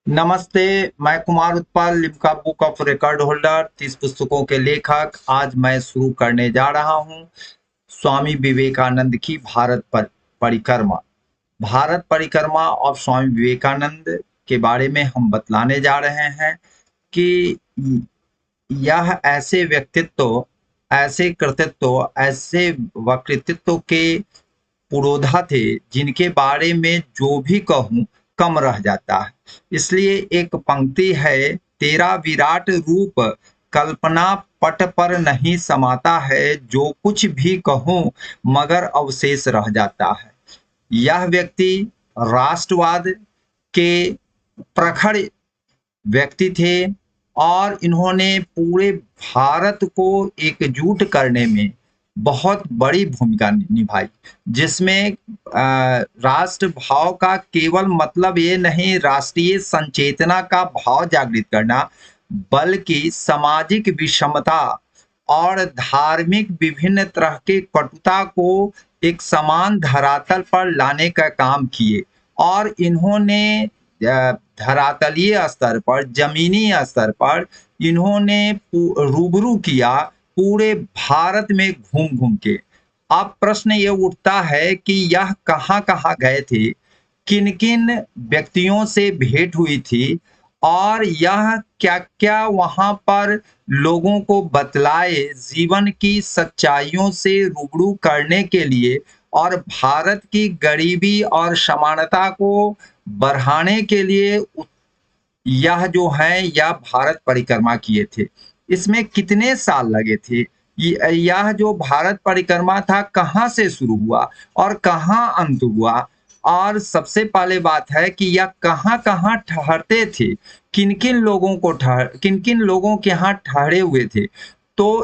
नमस्ते। मैं Kumar Utpal, Limca book of record holder, 30 पुस्तकों के लेखक। आज मैं शुरू करने जा रहा हूँ स्वामी विवेकानंद की भारत परिक्रमा। भारत परिक्रमा और स्वामी विवेकानंद के बारे में हम बतलाने जा रहे हैं कि यह ऐसे व्यक्तित्व, ऐसे कृतित्व, ऐसे वक्तृत्व के पुरोधा थे जिनके बारे में जो भी कहूं कम रह जाता है। इसलिए एक पंक्ति है, तेरा विराट रूप कल्पना पट पर नहीं समाता है, जो कुछ भी कहूं मगर अवशेष रह जाता है। यह व्यक्ति राष्ट्रवाद के प्रखर व्यक्ति थे और इन्होंने पूरे भारत को एकजुट करने में बहुत बड़ी भूमिका निभाई, जिसमें राष्ट्र भाव का केवल मतलब ये नहीं राष्ट्रीय संचेतना का भाव जागृत करना, बल्कि सामाजिक विषमता और धार्मिक विभिन्न तरह के कटुता को एक समान धरातल पर लाने का काम किए। और इन्होंने धरातलीय स्तर पर, जमीनी स्तर पर इन्होंने रूबरू किया पूरे भारत में घूम घूम के। अब प्रश्न ये उठता है कि यह कहाँ कहाँ गए थे, किन किन व्यक्तियों से भेंट हुई थी और यह क्या क्या वहां पर लोगों को बतलाए जीवन की सच्चाइयों से रूबरू करने के लिए और भारत की गरीबी और समानता को बढ़ाने के लिए यह जो है यह भारत परिक्रमा किए थे। इसमें कितने साल लगे थे? यह जो भारत परिक्रमा था कहाँ से शुरू हुआ और कहाँ अंत हुआ? और सबसे पहले बात है कि यह कहाँ कहाँ ठहरते थे, किन किन लोगों के यहाँ ठहरे हुए थे। तो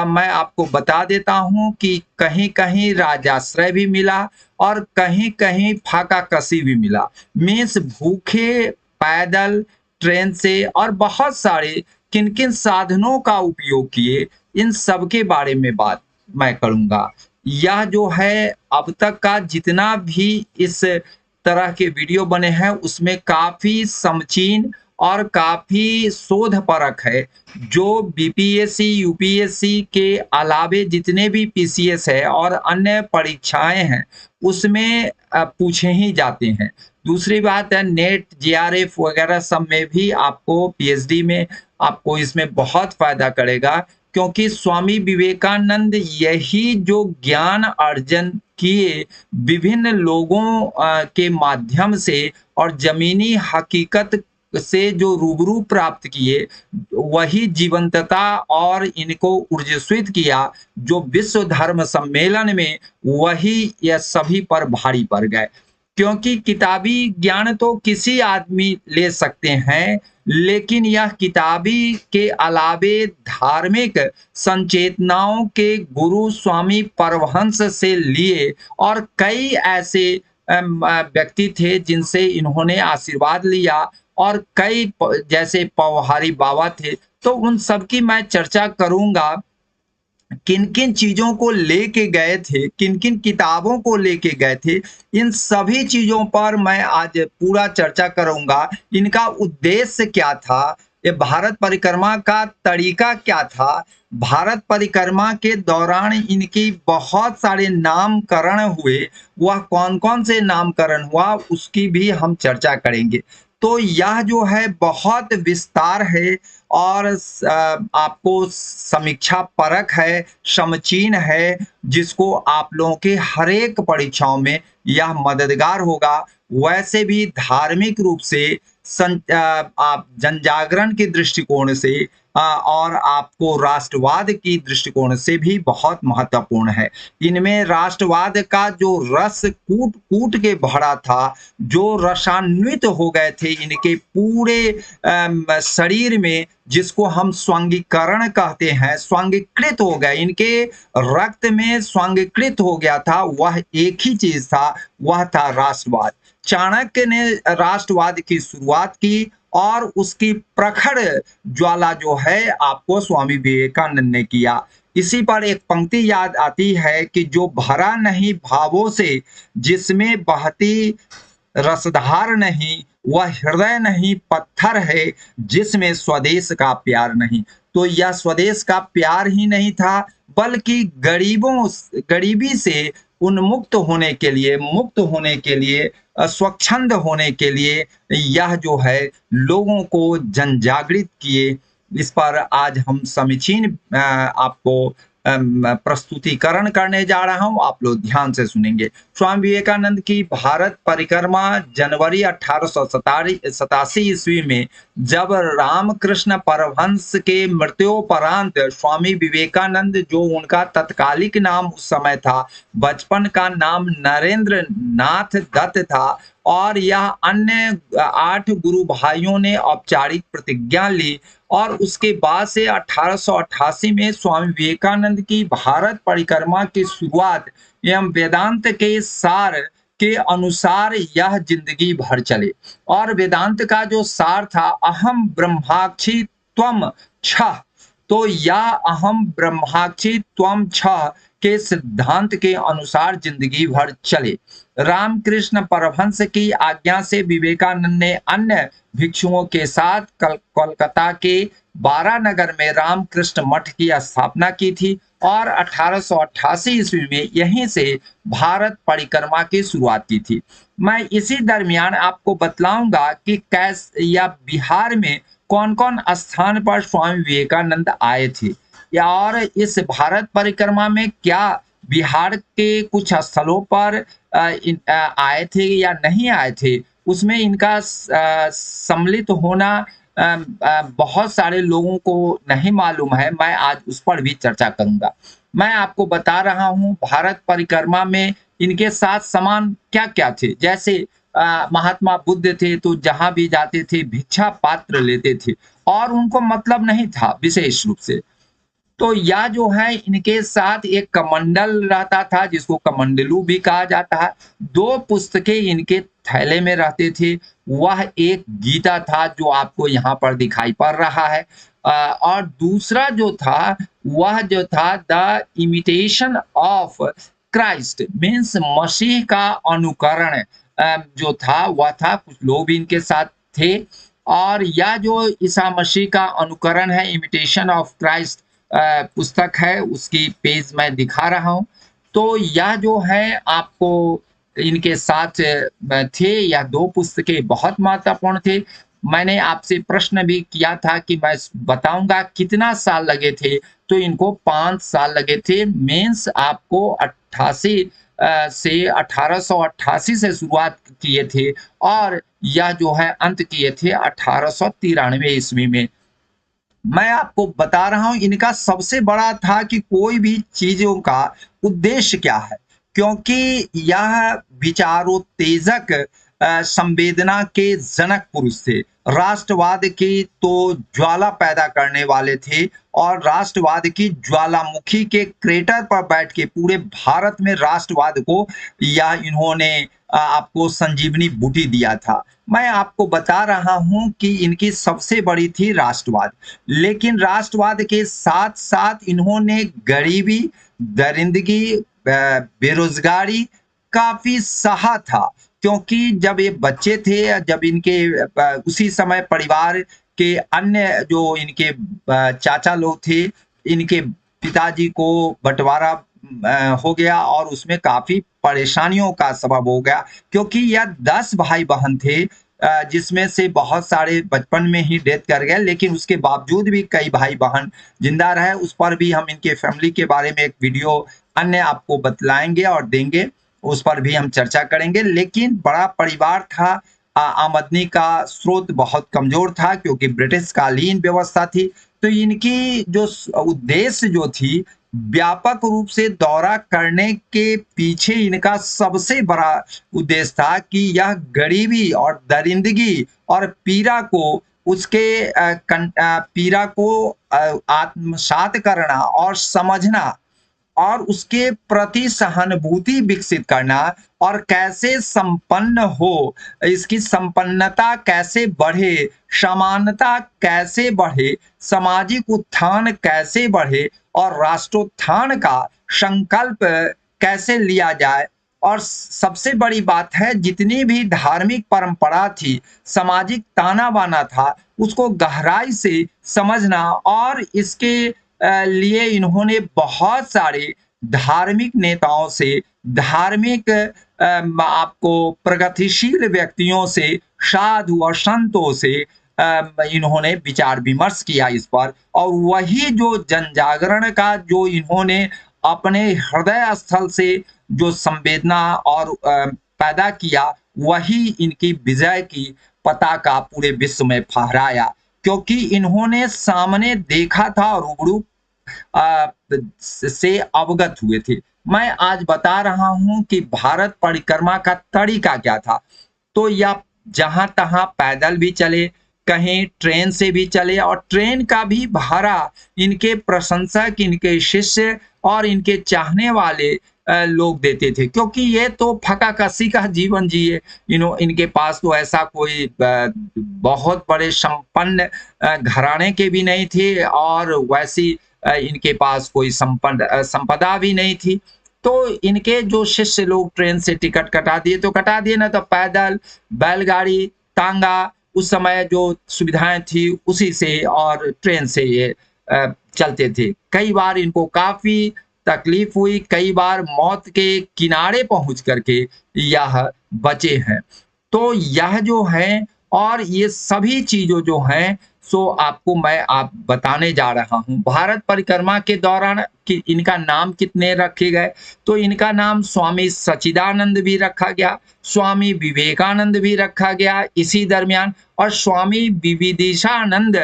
मैं आपको बता देता हूँ कि कहीं कहीं राजाश्रय भी मिला और कहीं कहीं फाका कसी भी मिला। मीन्स भूखे पैदल, ट्रेन से और बहुत सारे किन किन साधनों का उपयोग किए, इन सब के बारे में बात मैं करूंगा। यह जो है अब तक का जितना भी इस तरह के वीडियो बने हैं उसमें काफी समचीन और काफी शोध परक है, जो बीपीएससी यूपीएससी के अलावे जितने भी पीसीएस है और अन्य परीक्षाएं हैं उसमें पूछे ही जाते हैं। दूसरी बात है नेट जेआरएफ वगैरह सब में भी आपको पीएचडी में आपको इसमें बहुत फायदा करेगा, क्योंकि स्वामी विवेकानंद यही जो ज्ञान अर्जन किए विभिन्न लोगों के माध्यम से और जमीनी हकीकत से जो रूबरू प्राप्त किए, वही जीवंतता और इनको ऊर्जस्वित किया जो विश्व धर्म सम्मेलन में, वही यह सभी पर भारी पड़ गए। क्योंकि किताबी ज्ञान तो किसी आदमी ले सकते हैं, लेकिन यह किताबी के अलावे धार्मिक संचेतनाओं के गुरु स्वामी परमहंस से लिए और कई ऐसे व्यक्ति थे जिनसे इन्होंने आशीर्वाद लिया और कई जैसे पौहारी बाबा थे। तो उन सब की मैं चर्चा करूंगा, किन किन चीजों को लेके गए थे, किन किन किताबों को लेके गए थे, इन सभी चीजों पर मैं आज पूरा चर्चा करूंगा। इनका उद्देश्य क्या था, ये भारत परिक्रमा का तरीका क्या था, भारत परिक्रमा के दौरान इनकी बहुत सारे नामकरण हुए, वह कौन कौन से नामकरण हुआ उसकी भी हम चर्चा करेंगे। तो यह जो है बहुत विस्तार है और आपको समीक्षा परक है, समचीन है, जिसको आप लोगों के हर एक परीक्षाओं में यह मददगार होगा। वैसे भी धार्मिक रूप से आप जनजागरण के दृष्टिकोण से और आपको राष्ट्रवाद की दृष्टिकोण से भी बहुत महत्वपूर्ण है। इनमें राष्ट्रवाद का जो रस कूट कूट के भरा था, जो रसान्वित हो गए थे इनके पूरे शरीर में, जिसको हम स्वांगीकरण कहते हैं, स्वांगीकृत हो गए, इनके रक्त में स्वांगीकृत हो गया था, वह एक ही चीज था, वह था राष्ट्रवाद। चाणक्य ने राष्ट्रवाद की शुरुआत की और उसकी प्रखर ज्वाला जो है आपको स्वामी विवेकानंद ने किया। इसी पर एक पंक्ति याद आती है कि जो भरा नहीं भावों से, जिसमें बहती रसधार नहीं, वह हृदय नहीं पत्थर है जिसमें स्वदेश का प्यार नहीं। तो यह स्वदेश का प्यार ही नहीं था, बल्कि गरीबी से उन्मुक्त होने के लिए, मुक्त होने के लिए, स्वच्छंद होने के लिए यह जो है लोगों को जनजागृत किए। इस पर आज हम समीचीन आपको प्रस्तुतिकरण करने जा रहा हूं, आप लोग ध्यान से सुनेंगे। स्वामी विवेकानंद की भारत परिक्रमा जनवरी 1887 ईस्वी में, जब रामकृष्ण परमहंस के मृत्योपरांत स्वामी विवेकानंद, जो उनका तत्कालिक नाम उस समय था, बचपन का नाम नरेंद्र नाथ दत्त था, और यह अन्य 8 गुरु भाइयों ने औपचारिक प्रतिज्ञा ली, और उसके बाद से 1888 में स्वामी विवेकानंद की भारत परिक्रमा की शुरुआत एवं वेदांत के सार के अनुसार यह जिंदगी भर चले। और वेदांत का जो सार था, अहम ब्रह्माक्षी त्वम छह, तो यह अहम ब्रह्माक्षी त्वम छह के सिद्धांत के अनुसार जिंदगी भर चले। रामकृष्ण परमहंस की आज्ञा से विवेकानंद ने अन्य भिक्षुओं के साथ कोलकाता के बारानगर में रामकृष्ण मठ की स्थापना की थी, और 1888 ईस्वी में यहीं से भारत परिक्रमा की शुरुआत की थी। मैं इसी दरमियान आपको बतलाऊंगा कि कैसे या बिहार में कौन कौन स्थान पर स्वामी विवेकानंद आए थे, या और इस भारत परिक्रमा में क्या बिहार के कुछ स्थलों पर आए थे या नहीं आए थे, उसमें इनका सम्मिलित होना बहुत सारे लोगों को नहीं मालूम है। मैं आज उस पर भी चर्चा करूंगा। मैं आपको बता रहा हूं भारत परिक्रमा में इनके साथ सामान क्या क्या थे। जैसे महात्मा बुद्ध थे, तो जहां भी जाते थे भिक्षा पात्र लेते थे, और उनको मतलब नहीं था विशेष रूप से। तो यह जो है इनके साथ एक कमंडल रहता था, जिसको कमंडलू भी कहा जाता है। 2 पुस्तकें इनके थैले में रहते थे। वह एक गीता था, जो आपको यहाँ पर दिखाई पड़ रहा है, और दूसरा जो था वह जो था the imitation of Christ, means मसीह का अनुकरण जो था वह था। कुछ लोग भी इनके साथ थे, और यह जो ईसा मसीह का अनुकरण है, इमिटेशन ऑफ क्राइस्ट पुस्तक है, उसकी पेज मैं दिखा रहा हूं। तो यह जो है आपको इनके साथ थे। यह 2 पुस्तकें बहुत महत्वपूर्ण थे। मैंने आपसे प्रश्न भी किया था कि मैं बताऊंगा कितना साल लगे थे, तो इनको 5 साल लगे थे। मेंस आपको 88 से 1888 से शुरुआत किए थे, और यह जो है अंत किए थे 1893 ईस्वी में। मैं आपको बता रहा हूं इनका सबसे बड़ा था कि कोई भी चीजों का उद्देश्य क्या है, क्योंकि यह विचारोत्तेजक संवेदना के जनक पुरुष थे। राष्ट्रवाद की तो ज्वाला पैदा करने वाले थे, और राष्ट्रवाद की ज्वालामुखी के क्रेटर पर बैठ के पूरे भारत में राष्ट्रवाद को या इन्होंने आपको संजीवनी बूटी दिया था। मैं आपको बता रहा हूं कि इनकी सबसे बड़ी थी राष्ट्रवाद, लेकिन राष्ट्रवाद के साथ साथ इन्होंने गरीबी, दरिंदगी, बेरोजगारी काफी सहा था। क्योंकि जब ये बच्चे थे, जब इनके उसी समय परिवार के अन्य जो इनके चाचा लोग थे, इनके पिताजी को बंटवारा हो गया, और उसमें काफी परेशानियों का सबब हो गया। क्योंकि यह 10 भाई बहन थे, जिसमें से बहुत सारे बचपन में ही डेथ कर गए, लेकिन उसके बावजूद भी कई भाई बहन जिंदा रहे। उस पर भी हम इनके फैमिली के बारे में एक वीडियो अन्य आपको बतलाएंगे और देंगे, उस पर भी हम चर्चा करेंगे। लेकिन बड़ा परिवार था, आमदनी का स्रोत बहुत कमजोर था, क्योंकि ब्रिटिश कालीन व्यवस्था थी। तो इनकी जो उद्देश्य जो थी, व्यापक रूप से दौरा करने के पीछे इनका सबसे बड़ा उद्देश्य था कि यह गरीबी और दरिंदगी और पीड़ा को पीड़ा को आत्मसात करना और समझना, और उसके प्रति सहानुभूति विकसित करना, और कैसे संपन्न हो, इसकी संपन्नता कैसे बढ़े, समानता कैसे बढ़े, सामाजिक उत्थान कैसे बढ़े, और राष्ट्रोत्थान का संकल्प कैसे लिया जाए, और सबसे बड़ी बात है, जितनी भी धार्मिक परंपरा थी, सामाजिक ताना-बाना था, उसको गहराई से समझना और इसके लिए इन्होंने बहुत सारे धार्मिक नेताओं से, धार्मिक आपको प्रगतिशील व्यक्तियों से, साधु और संतों से इन्होंने विचार विमर्श किया इस पर, और वही जो जनजागरण का जो इन्होंने अपने हृदय स्थल से जो संवेदना और पैदा किया, वही इनकी विजय की पताका पूरे विश्व में फहराया, क्योंकि इन्होंने सामने देखा था, रूबरू से अवगत हुए थे। मैं आज बता रहा हूं कि भारत परिक्रमा का तरीका क्या था। तो यह जहां तहां पैदल भी चले, कहीं ट्रेन से भी चले, और ट्रेन का भी भाड़ा इनके प्रशंसक, इनके शिष्य और इनके चाहने वाले लोग देते थे, क्योंकि ये तो फकाकसी का जीवन जिए। इनके पास तो ऐसा कोई बहुत बड़े संपन्न घराने के भी नहीं थे, और वैसी इनके पास कोई संपदा भी नहीं थी। तो इनके जो शिष्य लोग ट्रेन से टिकट कटा दिए तो कटा दिए, ना तो पैदल, बैलगाड़ी, तांगा, उस समय जो सुविधाएं थी उसी से और ट्रेन से ये चलते थे। कई बार इनको काफी तकलीफ हुई, कई बार मौत के किनारे पहुंच करके यह बचे हैं। तो यह जो है, और ये सभी चीजों जो हैं, सो आपको मैं बताने जा रहा हूं। भारत परिक्रमा के दौरान कि इनका नाम कितने रखे गए, तो इनका नाम स्वामी सच्चिदानंद भी रखा गया, स्वामी विवेकानंद भी रखा गया इसी दरमियान, और स्वामी विविदिशानंद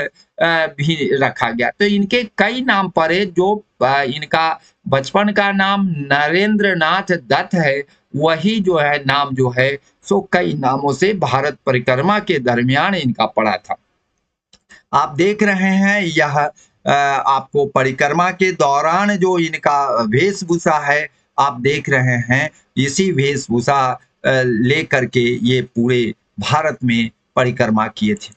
भी रखा गया। तो इनके कई नाम पड़े। जो इनका बचपन का नाम नरेंद्र नाथ दत्त है, वही जो है नाम जो है सो कई नामों से भारत परिक्रमा के दरमियान इनका पड़ा था। आप देख रहे हैं यह आपको परिक्रमा के दौरान जो इनका वेशभूषा है, आप देख रहे हैं, इसी वेशभूषा लेकर के ये पूरे भारत में परिक्रमा किए थे।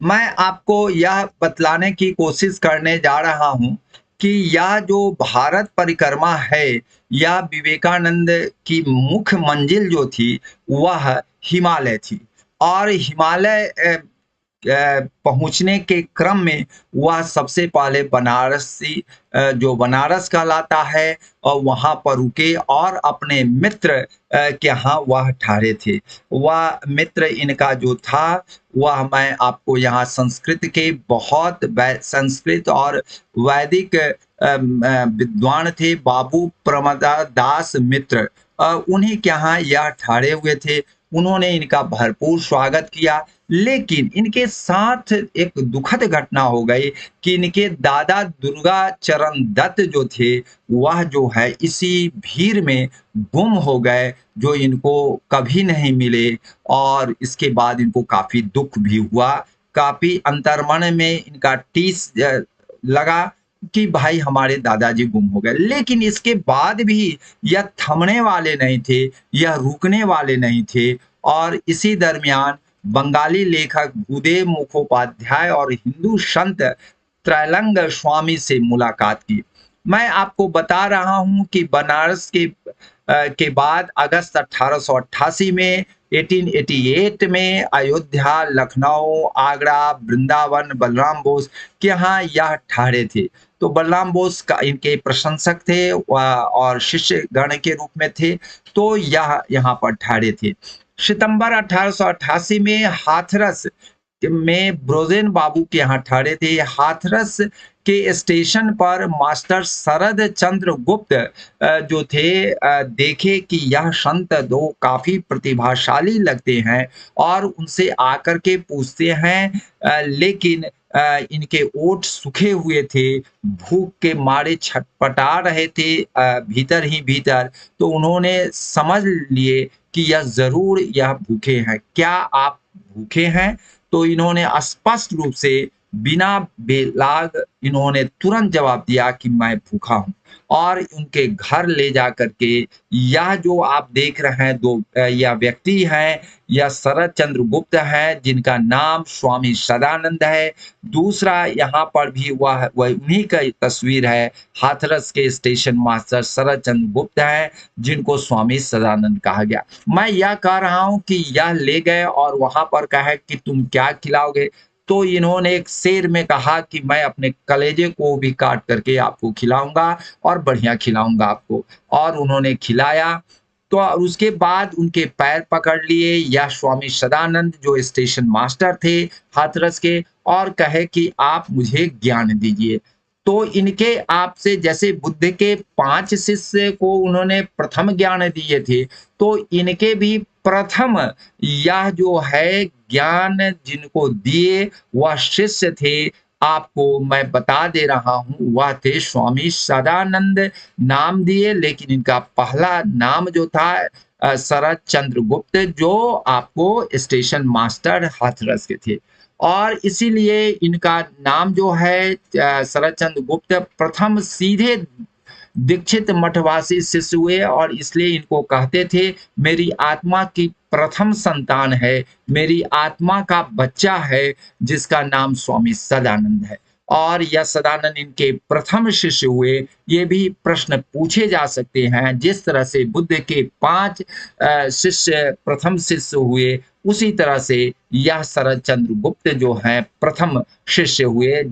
मैं आपको यह बतलाने की कोशिश करने जा रहा हूं कि यह जो भारत परिक्रमा है, यह विवेकानंद की मुख्य मंजिल जो थी वह हिमालय थी, और हिमालय पहुंचने के क्रम में वह सबसे पहले बनारसी जो बनारस कहलाता है, और वहां पर रुके और अपने मित्र के यहाँ वह ठहरे थे। वह मित्र इनका जो था, वह मैं आपको यहाँ संस्कृत के बहुत संस्कृत और वैदिक विद्वान थे, बाबू प्रमदादास मित्र, उन्हीं के यहाँ यह ठहरे हुए थे। उन्होंने इनका भरपूर स्वागत किया, लेकिन इनके साथ एक दुखद घटना हो गई कि इनके दादा दुर्गा चरण दत्त जो थे, वह जो है इसी भीड़ में गुम हो गए, जो इनको कभी नहीं मिले। और इसके बाद इनको काफी दुख भी हुआ, काफी अंतर्मन में इनका टीस लगा कि भाई हमारे दादाजी गुम हो गए। लेकिन इसके बाद भी यह थमने वाले नहीं थे, यह रुकने वाले नहीं थे, और इसी दरमियान बंगाली लेखक भूदेव मुखोपाध्याय और हिंदू संत त्रैलंग स्वामी से मुलाकात की। मैं आपको बता रहा हूं कि बनारस के बाद अगस्त 1888 में, 1888 में अयोध्या, लखनऊ, आगरा, वृंदावन बलराम बोस के यहाँ यह ठहरे थे। तो बलराम बोस का इनके प्रशंसक थे और शिष्य गण के रूप में थे, तो यह यहाँ पर ठहरे थे। सितंबर 1888 में हाथरस में ब्रोजेन बाबू के यहाँ ठहरे थे। हाथरस के स्टेशन पर मास्टर शरद चंद्र गुप्त जो थे, देखे कि यह संत दो काफी प्रतिभाशाली लगते हैं, और उनसे आकर के पूछते हैं, लेकिन इनके ओठ सूखे हुए थे, भूख के मारे छटपटा रहे थे भीतर ही भीतर। तो उन्होंने समझ लिए कि यह भूखे हैं, क्या आप भूखे हैं? तो इन्होंने स्पष्ट रूप से बिना बेलाग इन्होंने तुरंत जवाब दिया कि मैं भूखा हूँ और उनके घर ले जा करके यह जो आप देख रहे हैं यह व्यक्ति हैं, यह शरद चंद्र गुप्त हैं जिनका नाम स्वामी सदानंद है। दूसरा यहाँ पर भी वह उन्हीं का तस्वीर है, हाथरस के स्टेशन मास्टर शरद चंद्र गुप्त हैं जिनको स्वामी सदानंद कहा गया। मैं यह कह रहा हूँ कि यह ले गए और वहां पर कहा कि तुम क्या खिलाओगे, तो इन्होंने एक शेर में कहा कि मैं अपने कलेजे को भी काट करके आपको खिलाऊंगा और बढ़िया खिलाऊंगा आपको, और उन्होंने खिलाया। तो उसके बाद उनके पैर पकड़ लिए या स्वामी सदानंद जो स्टेशन मास्टर थे हाथरस के, और कहे कि आप मुझे ज्ञान दीजिए। तो इनके आपसे जैसे बुद्ध के 5 शिष्य को उन्होंने प्रथम ज्ञान दिए थे, तो इनके भी प्रथम यह जो है ज्ञान जिनको दिए वह शिष्य थे, आपको मैं बता दे रहा हूं, वह थे स्वामी सदानंद नाम दिए, लेकिन इनका पहला नाम जो था शरद चंद्र गुप्त, जो आपको स्टेशन मास्टर हाथरस के थे। और इसीलिए इनका नाम जो है शरद चंद्र गुप्त प्रथम सीधे दीक्षित मठवासी शिष्य हुए, और इसलिए इनको कहते थे मेरी आत्मा की प्रथम संतान है, मेरी आत्मा का बच्चा है जिसका नाम स्वामी सदानंद है। और यह सदानंद इनके प्रथम शिष्य हुए। ये भी प्रश्न पूछे जा सकते हैं, जिस तरह से बुद्ध के 5 शिष्य प्रथम शिष्य हुए, उसी तरह से यह शरद चंद्र गुप्त जो हैं प्रथम शिष्य हुए।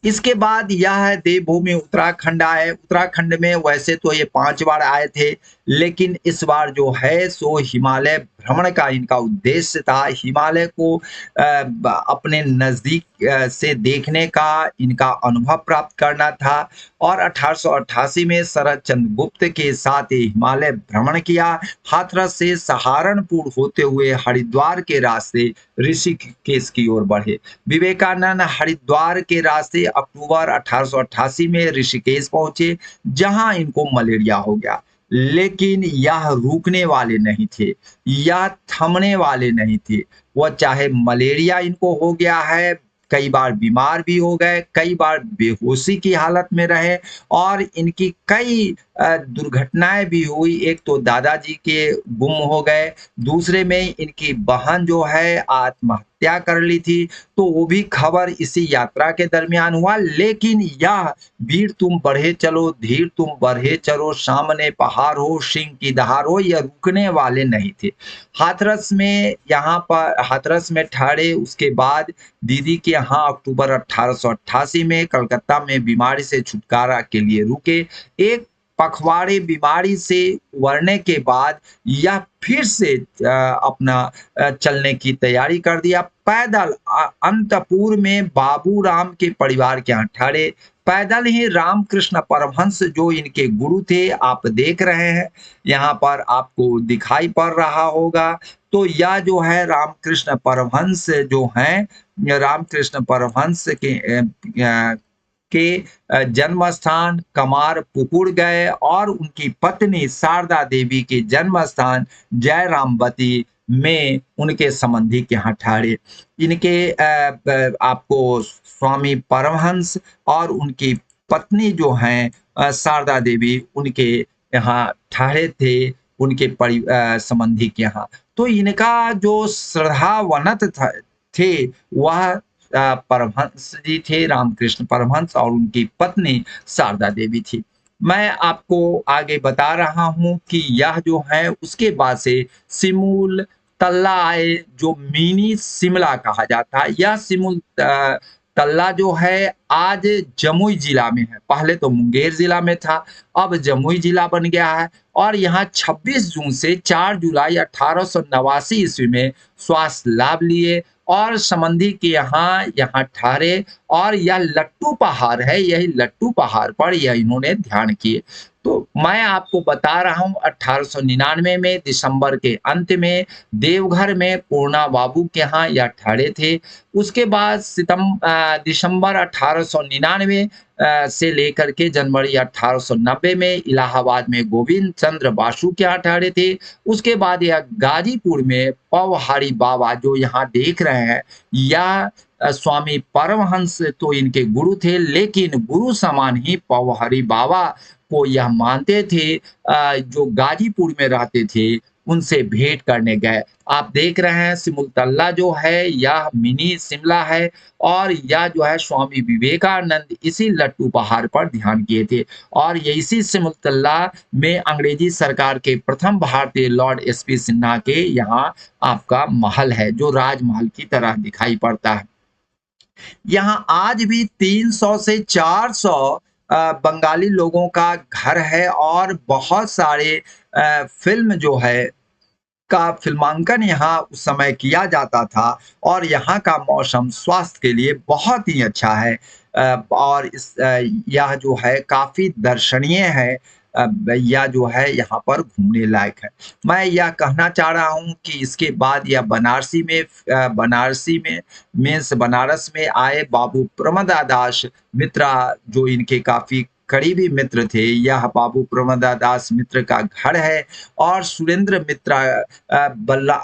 इसके बाद यह देवभूमि उत्तराखंड आए। उत्तराखंड में वैसे तो ये 5 बार आए थे, लेकिन इस बार जो है सो हिमालय भ्रमण का इनका उद्देश्य था। हिमालय को अपने नजदीक से देखने का इनका अनुभव प्राप्त करना था, और 1888 में शरद चंद्र गुप्त के साथ हिमालय भ्रमण किया। हाथरस से सहारनपुर होते हुए हरिद्वार के रास्ते ऋषिकेश की ओर बढ़े। विवेकानंद हरिद्वार के रास्ते अक्टूबर 1888 में ऋषिकेश पहुंचे, जहां इनको मलेरिया हो गया। लेकिन यह रुकने वाले नहीं थे, यह थमने वाले नहीं थे। वह चाहे मलेरिया इनको हो गया है, कई बार बीमार भी हो गए, कई बार बेहोशी की हालत में रहे, और इनकी कई दुर्घटनाएं भी हुई। एक तो दादाजी के गुम हो गए, दूसरे में इनकी बहन जो है आत्महत्या कर ली थी, तो वो भी खबर इसी यात्रा के दरमियान हुआ। लेकिन यह वीर तुम बढ़े चलो, धीर तुम बढ़े चलो, सामने पहाड़ हो, सिंह की दहाड़ हो, यह रुकने वाले नहीं थे। हाथरस में यहाँ पर हाथरस में ठहरे। उसके बाद दीदी के यहाँ अक्टूबर 1888 में कलकत्ता में बीमारी से छुटकारा के लिए रुके। एक पखवाड़े बीमारी से उबरने के बाद यह फिर से अपना चलने की तैयारी कर दिया। पैदल अंतपुर में बाबू राम के परिवार के यहाँ ठहरे। पैदल ही रामकृष्ण परमहंस जो इनके गुरु थे, आप देख रहे हैं यहाँ पर आपको दिखाई पड़ रहा होगा। तो यह जो है रामकृष्ण परमहंस जो हैं, रामकृष्ण परमहंस के जन्म स्थान कमार पुकुर गए, और उनकी पत्नी शारदा देवी के जन्म स्थान जयरामवती में उनके संबंधी के यहाँ ठहरे। इनके आपको स्वामी परमहंस और उनकी पत्नी जो हैं शारदा देवी, उनके यहाँ ठहरे थे, उनके संबंधी के यहाँ। तो इनका जो श्रद्धावनत थे वह परमहंस जी थे, रामकृष्ण परमहंस, और उनकी पत्नी शारदा देवी थी। मैं आपको आगे बता रहा हूं कि यह जो है उसके बाद से सिमुल तल्ला आए, जो मिनी शिमला कहा जाता है। यह सिमुल तल्ला जो है आज जमुई जिला में है। पहले तो मुंगेर जिला में था, अब जमुई जिला बन गया है। और यहाँ 26 जून से 4 जुलाई 1889 ईस्वी में स्वास्थ्य लाभ लिए और संबंधी के यहाँ ठहरे। और यह लट्टू पहाड़ है, यही लट्टू पहाड़ पर यह इन्होंने ध्यान किए। तो मैं आपको बता रहा हूँ 1899 में दिसंबर के अंत में देवघर में पूर्णा बाबू के यहाँ यह ठहरे थे। उसके बाद दिसंबर 1899 से लेकर के जनवरी 1890 में इलाहाबाद में गोविंद चंद्र बासु के यहाँ ठहरे थे। उसके बाद यह गाजीपुर में पवहारी बाबा जो यहाँ देख रहे हैं, यह स्वामी परमहंस तो इनके गुरु थे, लेकिन गुरु समान ही पवहरी बाबा को यह मानते थे। जो गाजीपुर में रहते थे उनसे भेंट करने गए। आप देख रहे हैं सिमुलतल्ला जो है यह मिनी शिमला है, और यह जो है स्वामी विवेकानंद इसी लट्टू पहाड़ पर ध्यान किए थे। और ये इसी सिमुलतल्ला में अंग्रेजी सरकार के प्रथम भारतीय लॉर्ड एसपी सिन्हा के यहाँ आपका महल है, जो राजमहल की तरह दिखाई पड़ता है। यहाँ आज भी 300 से 400 बंगाली लोगों का घर है, और बहुत सारे फिल्म जो है का फिल्मांकन यहाँ उस समय किया जाता था। और यहाँ का मौसम स्वास्थ्य के लिए बहुत ही अच्छा है। और यह जो है काफी दर्शनीय है। यह जो है यहाँ पर घूमने लायक है। मैं यह कहना चाह रहा हूँ कि इसके बाद यह बनारस में आए बाबू प्रमदादास मित्रा, जो इनके काफी करीबी मित्र थे। यह बाबू प्रमदादास मित्र का घर है। और सुरेंद्र मित्रा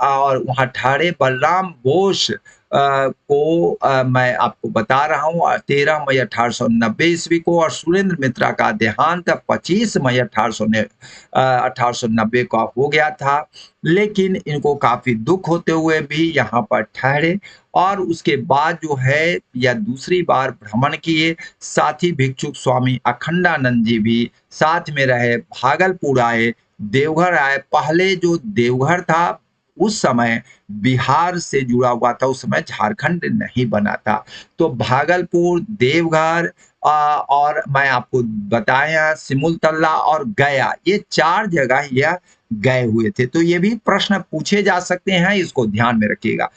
और वहाँ ठाड़े बलराम बोस को मैं आपको बता रहा हूँ 13 मई 1890 ईस्वी को, और सुरेंद्र मित्रा का देहांत 25 मई 1890 का हो गया था। लेकिन इनको काफी दुख होते हुए भी यहाँ पर ठहरे, और उसके बाद जो है यह दूसरी बार भ्रमण किए। साथी भिक्षुक स्वामी अखंडानंद जी भी साथ में रहे, भागलपुर आए, देवघर आए। पहले जो देवघर था उस समय बिहार से जुड़ा हुआ था, उस समय झारखंड नहीं बना था। तो भागलपुर, देवघर और मैं आपको बताया सिमुलतल्ला और गया, ये 4 जगह यह गए हुए थे। तो ये भी प्रश्न पूछे जा सकते हैं, इसको ध्यान में रखिएगा।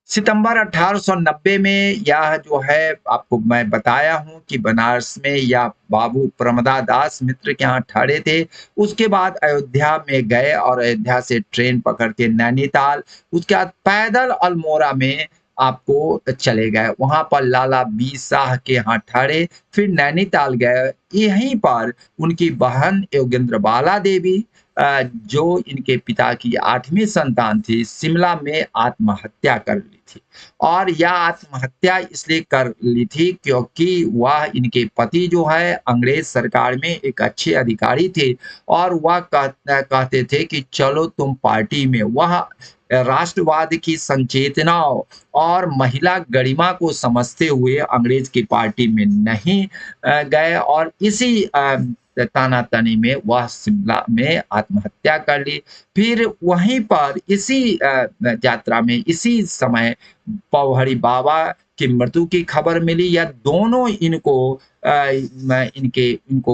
सितंबर 1890 में यह जो है आपको मैं बताया हूं कि बनारस में यह बाबू प्रमदादास मित्र के यहाँ ठहरे थे। उसके बाद अयोध्या में गए, और अयोध्या से ट्रेन पकड़ के नैनीताल, उसके बाद पैदल अल्मोड़ा में आपको चले गए। वहां पर लाला बी शाह के यहाँ ठहरे, फिर नैनीताल गए। यहीं पर उनकी बहन योगेंद्र बाला देवी, जो इनके पिता की 8वीं संतान थी, शिमला में आत्महत्या कर ली थी। और यह आत्महत्या इसलिए कर ली थी क्योंकि वह इनके पति जो है अंग्रेज सरकार में एक अच्छे अधिकारी थे, और वह कहते थे कि चलो तुम पार्टी में। वह राष्ट्रवाद की संचेतनाओं और महिला गरिमा को समझते हुए अंग्रेज की पार्टी में नहीं गए, और इसी तानातनी में वह शिमला में आत्महत्या कर ली। फिर वहीं पर इसी यात्रा में इसी समय पवहरी बाबा की मृत्यु की खबर मिली। या दोनों इनको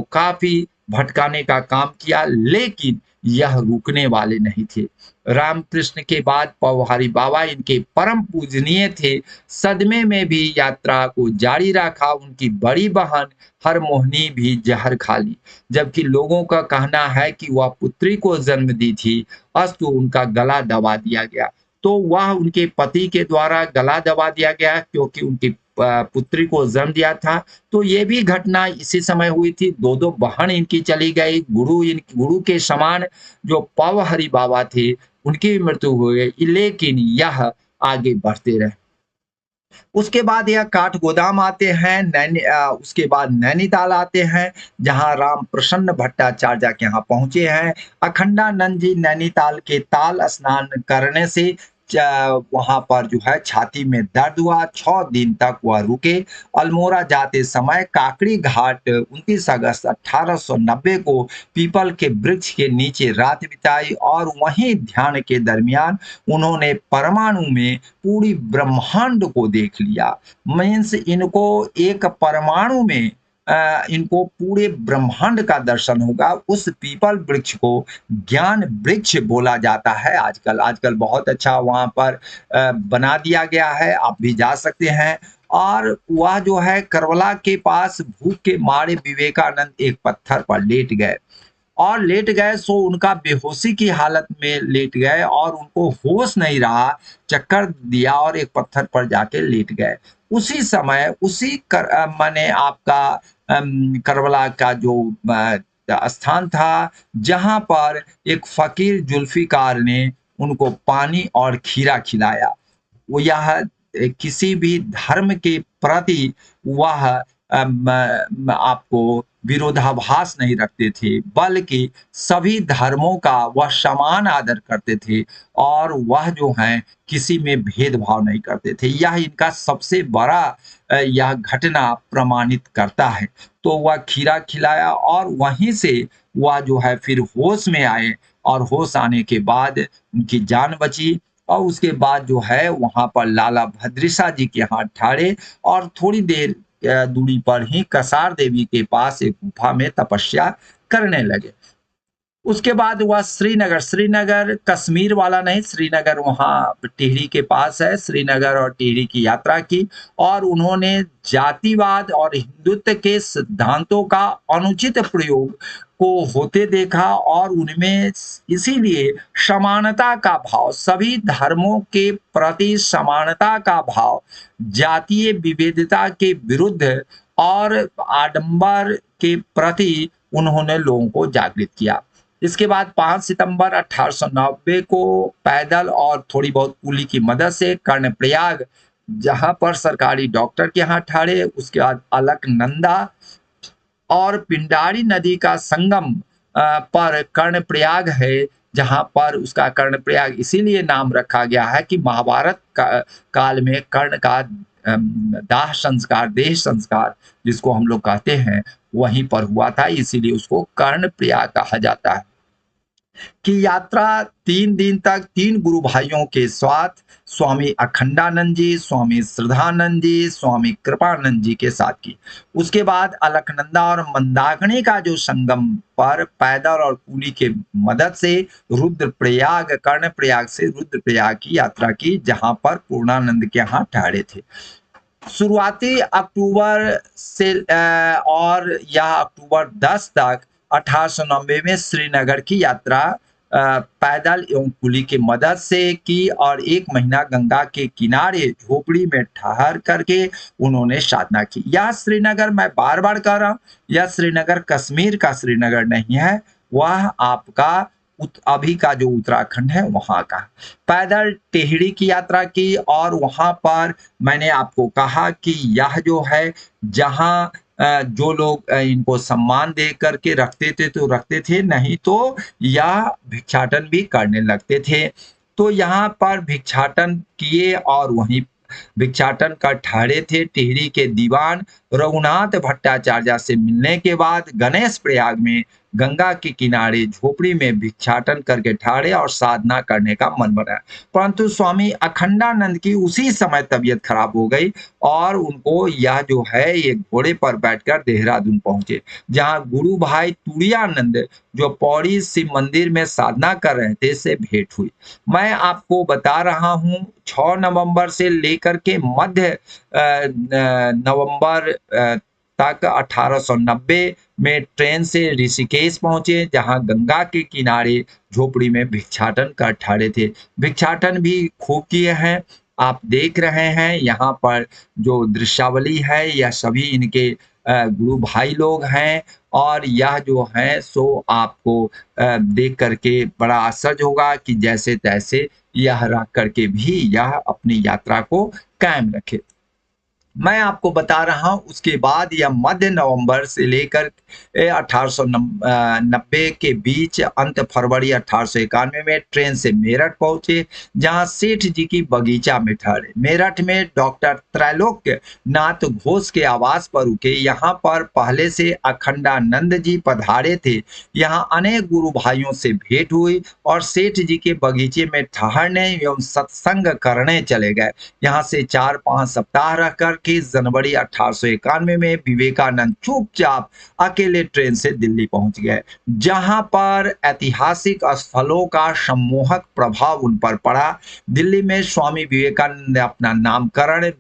काफी भटकाने का काम किया, लेकिन यह रुकने वाले नहीं थे। रामकृष्ण के बाद पवहरी बाबा इनके परम पूजनीय थे। सदमे में भी यात्रा को जारी रखा। उनकी बड़ी बहन हरमोहिनी भी जहर खा ली, जबकि लोगों का कहना है कि वह पुत्री को जन्म दी थी। अस्तु उनका गला दबा दिया गया। तो वह उनके पति के द्वारा गला दबा दिया गया क्योंकि उनकी पुत्री को जन्म दिया था। तो ये भी घटना इसी समय हुई थी। दो बहन इनकी चली गई। गुरु के समान जो पवहरी बाबा थे उनकी भी मृत्यु हो गई, लेकिन यह आगे बढ़ते रहे। उसके बाद यह काठगोदाम आते हैं, उसके बाद नैनीताल आते हैं, जहां राम प्रसन्न भट्टाचार्य के यहाँ पहुंचे हैं। अखंडानंद जी नैनीताल के ताल स्नान करने से वहां पर जो है छाती में दर्द हुआ। 6 दिन तक वह रुके। अल्मोड़ा जाते समय काकड़ी घाट 29 अगस्त 1890 को पीपल के वृक्ष के नीचे रात बिताई, और वहीं ध्यान के दरमियान उन्होंने परमाणु में पूरी ब्रह्मांड को देख लिया। मीन्स इनको एक परमाणु में इनको पूरे ब्रह्मांड का दर्शन होगा। उस पीपल वृक्ष को ज्ञान वृक्ष बोला जाता है। आजकल बहुत अच्छा वहां पर बना दिया गया है, आप भी जा सकते हैं। और वह जो है करबला के पास भूख के मारे विवेकानंद एक पत्थर पर लेट गए। सो उनका बेहोशी की हालत में लेट गए, और उनको होश नहीं रहा, चक्कर दिया और एक पत्थर पर जाके लेट गए। उसी समय माने आपका करबला का जो स्थान था, जहां पर एक फकीर जुल्फिकार ने उनको पानी और खीरा खिलाया। वो यह किसी भी धर्म के प्रति वह आपको विरोधाभास नहीं रखते थे, बल्कि सभी धर्मों का वह समान आदर करते थे और वह जो है किसी में भेदभाव नहीं करते थे। यह इनका सबसे बड़ा यह घटना प्रमाणित करता है। तो वह खीरा खिलाया और वहीं से वह जो है फिर होश में आए और होश आने के बाद उनकी जान बची और उसके बाद जो है वहां पर लाला भद्रिशा जी के यहाँ ठहरे और थोड़ी देर दूरी पर ही कसार देवी के पास एक गुफा में तपस्या करने लगे। उसके बाद वह श्रीनगर, श्रीनगर कश्मीर वाला नहीं, श्रीनगर वहाँ टिहरी के पास है, श्रीनगर और टिहरी की यात्रा की और उन्होंने जातिवाद और हिंदुत्व के सिद्धांतों का अनुचित प्रयोग को होते देखा और उनमें इसीलिए समानता का भाव, सभी धर्मों के प्रति समानता का भाव, जातीय विविधता के विरुद्ध और आडंबर के प्रति उन्होंने लोगों को जागृत किया। इसके बाद 5 सितंबर 1890 को पैदल और थोड़ी बहुत कुली की मदद से कर्णप्रयाग, जहां पर सरकारी डॉक्टर के यहाँ ठहरे, उसके बाद अलकनंदा और पिंडारी नदी का संगम पर कर्णप्रयाग है, जहां पर उसका कर्णप्रयाग इसीलिए नाम रखा गया है कि महाभारत काल में कर्ण का दाह संस्कार, देह संस्कार जिसको हम लोग कहते हैं, वहीं पर हुआ था, इसीलिए उसको कर्णप्रयाग कहा जाता है। कि यात्रा 3 दिन तक 3 गुरु भाइयों के साथ स्वामी अखंडानंद जी, स्वामी श्रद्धानंद जी, स्वामी कृपानंद जी के साथ की। उसके बाद अलकनंदा और मंदाकिनी का जो संगम पर पैदल और कुली के मदद से रुद्रप्रयाग, कर्णप्रयाग से रुद्रप्रयाग की यात्रा की, जहां पर पूर्णानंद के यहाँ ठहरे थे। शुरुआती अक्टूबर से और यह अक्टूबर 10 तक 1890 में श्रीनगर की यात्रा पैदल एवं कुली की मदद से की और 1 महीना गंगा के किनारे झोपड़ी में ठहर करके उन्होंने साधना की। यह श्रीनगर, मैं बार बार कह रहा हूं, यह श्रीनगर कश्मीर का श्रीनगर नहीं है, वह आपका अभी का जो उत्तराखंड है वहां का। पैदल टिहरी की यात्रा की और वहां पर मैंने आपको कहा कि यह जो है जहां जो लोग इनको सम्मान दे करके रखते थे तो रखते थे, नहीं तो यह भिक्षाटन भी करने लगते थे। तो यहाँ पर भिक्षाटन किए और वहीं भिक्षाटन कर ठहरे थे। टिहरी के दीवान रघुनाथ भट्टाचार्य से मिलने के बाद गणेश प्रयाग में गंगा के किनारे झोपड़ी में भिक्षाटन करके ठहरे और साधना करने का मन बनाया। परंतु स्वामी अखंडानंद की उसी समय तबीयत खराब हो गई और उनको यह जो है ये घोड़े पर बैठकर देहरादून पहुंचे, जहां गुरु भाई तुड़ियानंद जो पौड़ी शिव मंदिर में साधना कर रहे थे से भेंट हुई। मैं आपको बता रहा हूं 6 नवंबर से लेकर के मध्य नवंबर तक 1890 में ट्रेन से ऋषिकेश पहुंचे, जहां गंगा के किनारे झोपड़ी में भिक्षाटन कर ठहरे थे। भिक्षाटन भी खूब किए हैं, आप देख रहे हैं यहाँ पर जो दृश्यावली है, यह सभी इनके गुरु भाई लोग हैं और यह जो है सो आपको देख करके बड़ा आश्चर्य होगा कि जैसे तैसे यह रह करके भी यह अपनी यात्रा को कायम रखे। मैं आपको बता रहा हूं उसके बाद यह मध्य नवंबर से लेकर 1890 के बीच अंत फरवरी 1891 में ट्रेन से मेरठ पहुंचे, जहां सेठ जी की बगीचा में ठहरे। मेरठ में डॉक्टर त्रैलोक्य नाथ घोष के आवास पर रुके। यहाँ पर पहले से अखंडानंद जी पधारे थे। यहाँ अनेक गुरु भाइयों से भेंट हुई और सेठ जी के बगीचे में ठहरने एवं सत्संग करने चले गए। यहाँ से 4-5 सप्ताह रहकर जनवरी 1891 में विवेकानंद चुपचाप अकेले ट्रेन से दिल्ली पहुंच गए, जहां पर ऐतिहासिक स्थलों का सम्मोहक प्रभाव उन पर पड़ा। दिल्ली में स्वामी विवेकानंद ने अपना नामकरण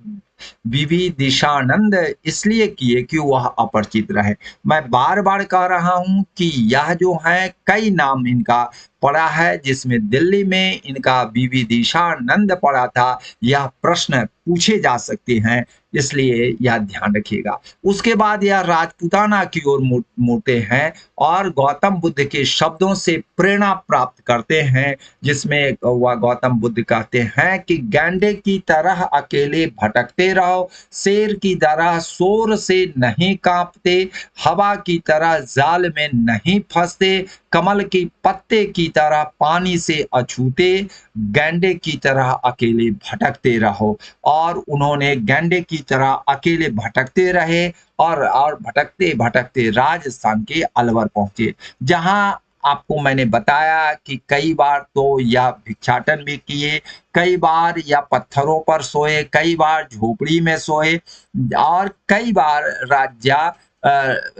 विविदिशानंद इसलिए किए कि वह अपरिचित रहे। मैं बार बार कह रहा हूं कि यह जो है कई नाम इनका पड़ा है जिसमें दिल्ली में इनका बीवी दिशानंद पड़ा था, यह प्रश्न पूछे जा सकते हैं, इसलिए यह ध्यान रखिएगा। उसके बाद यह राजपूताना की ओर मुड़ते हैं और गौतम बुद्ध के शब्दों से प्रेरणा प्राप्त करते हैं, जिसमें वह गौतम बुद्ध कहते हैं कि गैंडे की तरह अकेले भटकते रहो, शेर की तरह शोर से नहीं कांपते, हवा की तरह जाल में नहीं फंसते, कमल के पत्ते की तरह पानी से अछूते, गैंडे की तरह अकेले भटकते रहो। और उन्होंने गैंडे की तरह अकेले भटकते रहे और भटकते भटकते राजस्थान के अलवर पहुंचे, जहां आपको मैंने बताया कि कई बार तो यह भिक्षाटन भी किए, कई बार या पत्थरों पर सोए, कई बार झोपड़ी में सोए और कई बार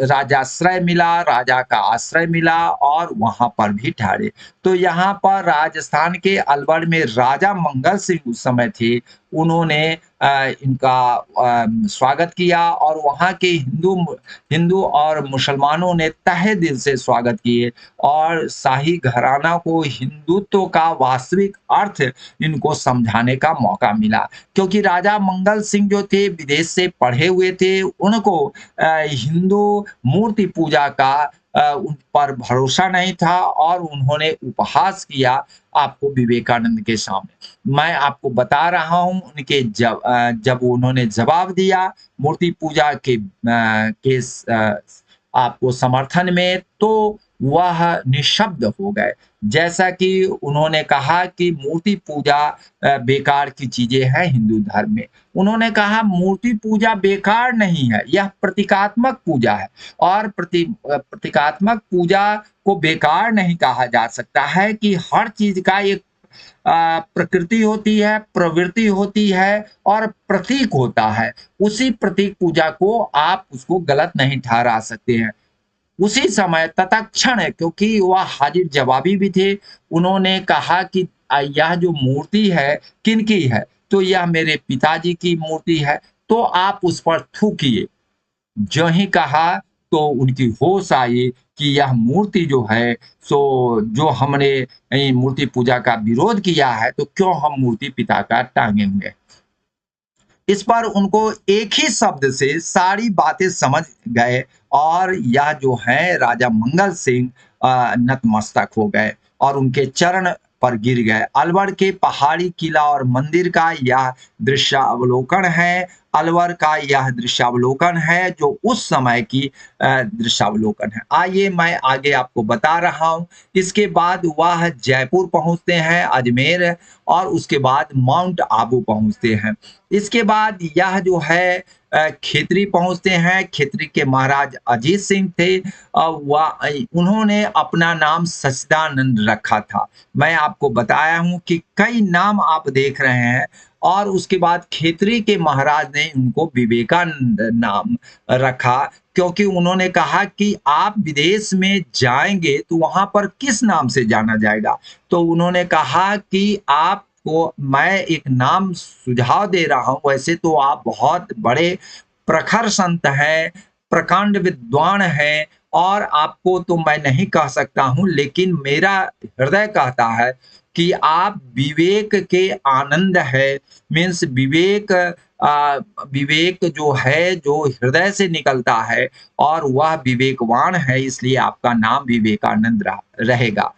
राजाश्रय मिला, राजा का आश्रय मिला और वहां पर भी ठहरे। तो यहाँ पर राजस्थान के अलवर में राजा मंगल सिंह उस समय थे, उन्होंने इनका स्वागत किया और वहाँ के हिंदू और मुसलमानों ने तहे दिल से स्वागत किए और शाही घराना को हिंदुत्व का वास्तविक अर्थ इनको समझाने का मौका मिला, क्योंकि राजा मंगल सिंह जो थे विदेश से पढ़े हुए थे, उनको हिंदू मूर्ति पूजा का उन पर भरोसा नहीं था और उन्होंने उपहास किया आपको विवेकानंद के सामने। मैं आपको बता रहा हूं उनके जब उन्होंने जवाब दिया मूर्ति पूजा के आपको समर्थन में, तो वह निशब्द हो गए। जैसा कि उन्होंने कहा कि मूर्ति पूजा बेकार की चीजें हैं हिंदू धर्म में। उन्होंने कहा मूर्ति पूजा बेकार नहीं है, यह प्रतीकात्मक पूजा है और प्रतीकात्मक पूजा को बेकार नहीं कहा जा सकता है कि हर चीज का एक प्रकृति होती है, प्रवृत्ति होती है और प्रतीक होता है। उसी प्रतीक पूजा को आप उसको गलत नहीं ठहरा सकते हैं। उसी समय तत्क्षण, क्योंकि वह हाजिर जवाबी भी थे, उन्होंने कहा कि यह जो मूर्ति है किनकी है, तो यह मेरे पिताजी की मूर्ति है, तो आप उस पर थूकिए। जो ही कहा तो उनकी होश आई कि यह मूर्ति जो है, सो जो हमने मूर्ति पूजा का विरोध किया है, तो क्यों हम मूर्ति पिता का टांगे हुए। इस पर उनको एक ही शब्द से सारी बातें समझ गए और यह जो है राजा मंगल सिंह नतमस्तक हो गए और उनके चरण पर गिर गए। अलवर के पहाड़ी किला और मंदिर का यह दृश्यावलोकन है, अलवर का यह दृश्यावलोकन है जो उस समय की दृश्यावलोकन है। आइए मैं आगे आपको बता रहा हूं। इसके बाद वह जयपुर पहुंचते हैं, अजमेर, और उसके बाद माउंट आबू पहुंचते हैं। इसके बाद यह जो है खेतरी पहुंचते हैं। खेतरी के महाराज अजीत सिंह थे, उन्होंने अपना नाम सच्चिदानंद रखा था। मैं आपको बताया हूं कि कई नाम आप देख रहे हैं और उसके बाद खेतरी के महाराज ने उनको विवेकानंद नाम रखा, क्योंकि उन्होंने कहा कि आप विदेश में जाएंगे तो वहां पर किस नाम से जाना जाएगा। तो उन्होंने कहा कि आप को मैं एक नाम सुझाव दे रहा हूं, वैसे तो आप बहुत बड़े प्रखर संत हैं, प्रकांड विद्वान हैं और आपको तो मैं नहीं कह सकता हूं, लेकिन मेरा हृदय कहता है कि आप विवेक के आनंद है, मीन्स विवेक जो है जो हृदय से निकलता है और वह विवेकवान है, इसलिए आपका नाम विवेकानंद रहेगा।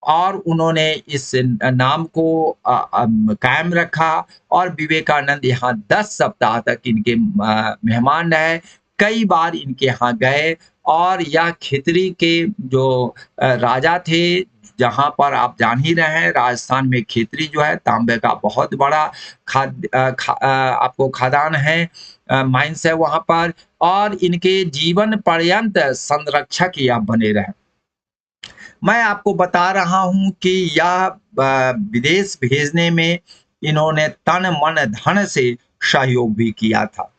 और उन्होंने इस नाम को कायम रखा और विवेकानंद यहाँ 10 सप्ताह तक इनके मेहमान रहे, कई बार इनके यहाँ गए। और यह खेतरी के जो राजा थे, जहाँ पर आप जान ही रहे हैं राजस्थान में खेतरी जो है तांबे का बहुत बड़ा आपको खदान है, माइंस है वहां पर, और इनके जीवन पर्यंत संरक्षक यह बने रहे। मैं आपको बता रहा हूं कि यह विदेश भेजने में इन्होंने तन मन धन से सहयोग भी किया था।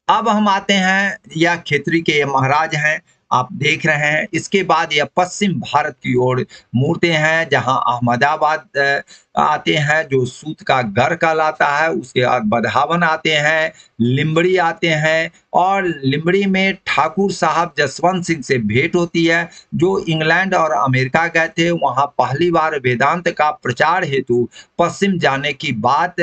अब हम आते हैं, यह खेतरी के महाराज हैं, आप देख रहे हैं। इसके बाद यह पश्चिम भारत की ओर मुड़ते हैं, जहां अहमदाबाद आते हैं जो सूत का घर कहलाता है, उसके बाद बधावन आते हैं, लिम्बड़ी आते हैं और लिम्बड़ी में ठाकुर साहब जसवंत सिंह से भेंट होती है जो इंग्लैंड और अमेरिका गए थे। वहां पहली बार वेदांत का प्रचार हेतु पश्चिम जाने की बात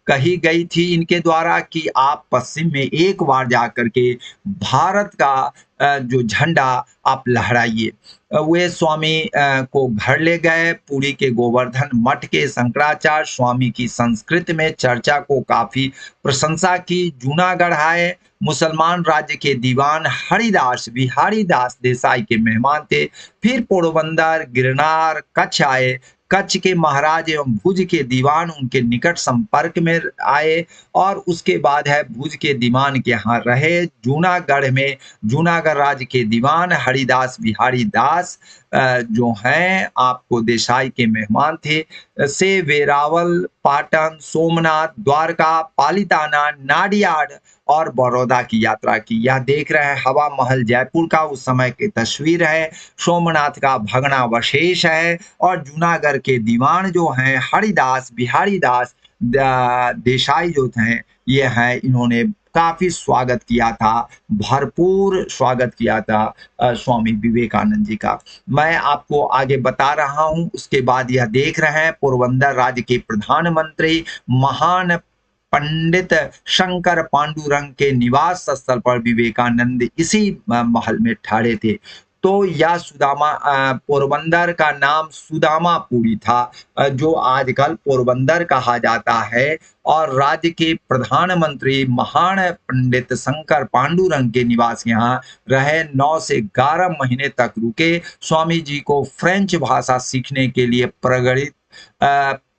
कही गई थी इनके द्वारा कि आप पश्चिम में एक बार जाकर के भारत का जो झंडा आप लहराइए। वे स्वामी को घर ले गए। पुरी के गोवर्धन मठ के शंकराचार्य स्वामी की संस्कृत में चर्चा को काफी प्रशंसा की। जूनागढ़ आए। मुसलमान राज्य के दीवान हरिदास बिहारी दास देसाई के मेहमान थे। फिर पोरबंदर गिरनार कच्छ आए। कच्छ के महाराज एवं भुज के दीवान उनके निकट संपर्क में आए और उसके बाद है भुज के दीवान के यहाँ रहे। जूनागढ़ में जूनागढ़ राज्य के दीवान हरिदास बिहारी दास जो हैं आपको देसाई के मेहमान थे। से वेरावल पाटन सोमनाथ द्वारका पालिताना नाडियाड और बड़ौदा की यात्रा की। यह देख रहे हैं हवा महल जयपुर का उस समय की तस्वीर है। सोमनाथ का भग्नावशेष है और जूनागढ़ के दीवान जो हैं हरिदास बिहारी दास देसाई जो थे ये हैं, इन्होंने काफी स्वागत किया था, भरपूर स्वागत किया था स्वामी विवेकानंद जी का। मैं आपको आगे बता रहा हूं। उसके बाद यह देख रहे हैं पोरबंदर राज्य के प्रधानमंत्री महान पंडित शंकर पांडुरंग के निवास स्थल पर विवेकानंद इसी महल में ठहरे थे। तो यह सुदामा पोरबंदर का नाम सुदामापुरी था जो आजकल पोरबंदर कहा जाता है। और राज्य के प्रधानमंत्री महान पंडित शंकर पांडुरंग के निवास यहाँ रहे। 9 से 11 महीने तक रुके। स्वामी जी को फ्रेंच भाषा सीखने के लिए प्रेरित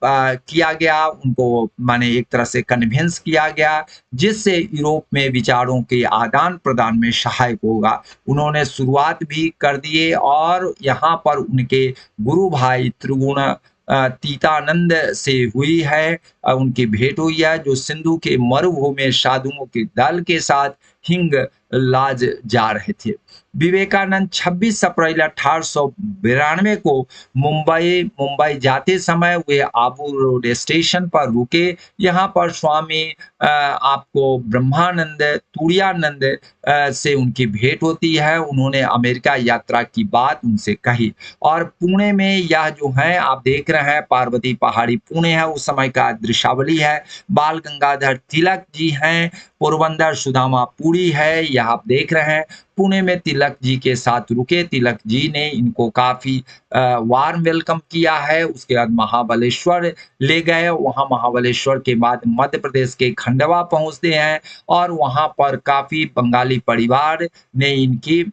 किया गया। उनको माने एक तरह से कन्विंस किया गया जिससे यूरोप में विचारों के आदान प्रदान में सहायक होगा। उन्होंने शुरुआत भी कर दिए और यहाँ पर उनके गुरु भाई त्रिगुण तीतानंद से हुई है, उनकी भेंट हुई है जो सिंधु के मरुभूमि साधुओं के दल के साथ हिंग लाज जा रहे थे। विवेकानंद 26 अप्रैल 1892 को मुंबई जाते समय वे आबू रोड स्टेशन पर रुके। यहाँ पर स्वामी आपको ब्रह्मानंद तुरानंद से उनकी भेंट होती है। उन्होंने अमेरिका यात्रा की बात उनसे कही और पुणे में यह जो है आप देख रहे हैं पार्वती पहाड़ी पुणे है, उस समय का दृश्यावली है। बाल गंगाधर तिलक जी हैं। पोरबंदर सुदामापुरी है, यह आप देख रहे हैं। पुणे में तिलक जी के साथ रुके। तिलक जी ने इनको काफी वार्म वेलकम किया है। उसके बाद महाबलेश्वर ले गए। वहां महाबलेश्वर के बाद मध्य प्रदेश के खंडवा पहुंचते हैं और वहां पर काफी बंगाली परिवार ने इनकी